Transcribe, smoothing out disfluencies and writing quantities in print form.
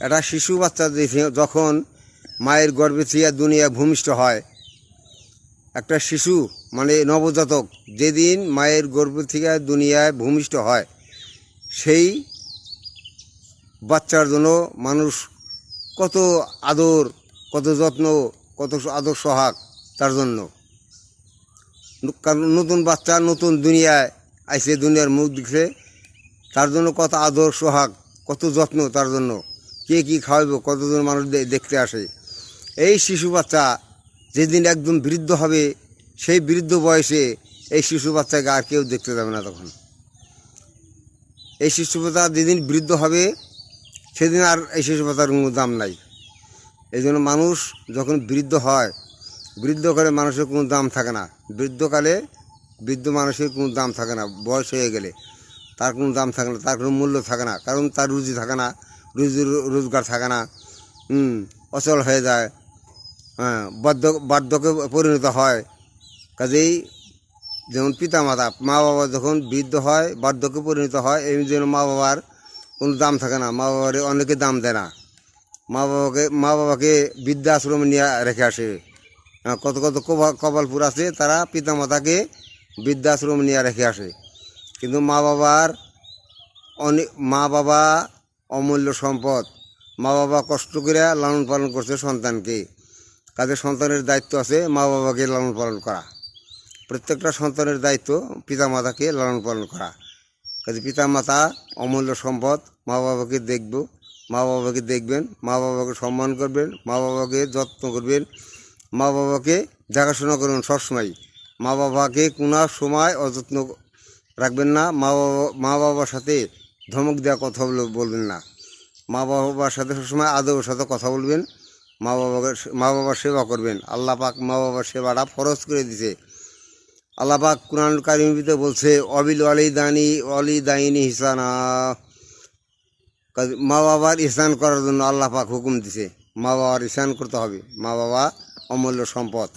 একটা শিশু বাচ্চা যখন মায়ের গর্ভে থেকে দুনিয়া ভূমিষ্ঠ হয়, একটা শিশু মানে নবজাতক যেদিন মায়ের গর্ভ থেকে দুনিয়ায় ভূমিষ্ঠ হয়, সেই বাচ্চার জন্য মানুষ কত আদর, কত যত্ন, কত আদর সোহাগ তার জন্য। কারণ নতুন বাচ্চা নতুন দুনিয়ায় আইসে, দুনিয়ার মুখ দেখছে, তার জন্য কত আদর সোহাগ, কত যত্ন তার জন্য। কে কী খাওয়াইব, কতজন মানুষ দেখতে আসে। এই শিশু বাচ্চা যেদিন একদম বৃদ্ধ হবে, সেই বৃদ্ধ বয়সে এই শিশু বাচ্চাকে আর কেউ দেখতে যাবে না। তখন এই শিশু বাচ্চা যেদিন বৃদ্ধ হবে, সেদিন আর এই শিশু বাচ্চার কোনো দাম নাই। এই জন্য মানুষ যখন বৃদ্ধ হয়, বৃদ্ধ করে মানুষের কোনো দাম থাকে না। বৃদ্ধকালে বৃদ্ধ মানুষের কোনো দাম থাকে না। বয়স হয়ে গেলে তার কোনো দাম থাকে না, তার কোনো মূল্য থাকে না। কারণ তার রুজি থাকে না, রুজি রোজগার থাকে না, অচল হয়ে যায়, হ্যাঁ, বার্ধক্যে পরিণত হয়। কাজেই যেমন পিতা মাতা, মা বাবা যখন বৃদ্ধ হয়, বার্ধক্যে পরিণত হয়, এই জন্য মা বাবার কোনো দাম থাকে না। মা বাবার অনেকে দাম দেয় না। মা বাবাকে বৃদ্ধাশ্রমে নিয়ে রেখে আসে। কত কত কপালপুর আছে, তারা পিতা মাতাকে বৃদ্ধাশ্রমে নিয়ে রেখে আসে। কিন্তু মা বাবা অমূল্য সম্পদ। মা বাবা কষ্ট করে লালন পালন করছে সন্তানকে। কাজে সন্তানের দায়িত্ব আছে মা বাবাকে লালন পালন করা। প্রত্যেকটা সন্তানের দায়িত্ব পিতা মাতাকে লালন পালন করা। কাজে পিতা মাতা অমূল্য সম্পদ। মা বাবাকে মা বাবাকে দেখবেন, মা বাবাকে সম্মান করবেন, মা বাবাকে যত্ন করবেন, মা বাবাকে দেখাশোনা করবেন সবসময়। মা বাবাকে কোনো সময় অযত্ন রাখবেন না। মা বাবার সাথে ধমক দেওয়া কথা বলবেন না। মা বাবার সাথে সবসময় আদরের সাথে কথা বলবেন। মা বাবার সেবা করবেন। আল্লাহ পাক মা বাবার সেবাটা ফরজ করে দিয়েছে। আল্লাহ পাক কুরআন কারীমে বলছে, অবিল ওয়ালিদাইনি ইহসানা। মা বাবার ইহসান করার জন্য আল্লাহ পাক হুকুম দিছে। মা বাবার ইহসান করতে হবে। মা বাবা অমূল্য সম্পদ।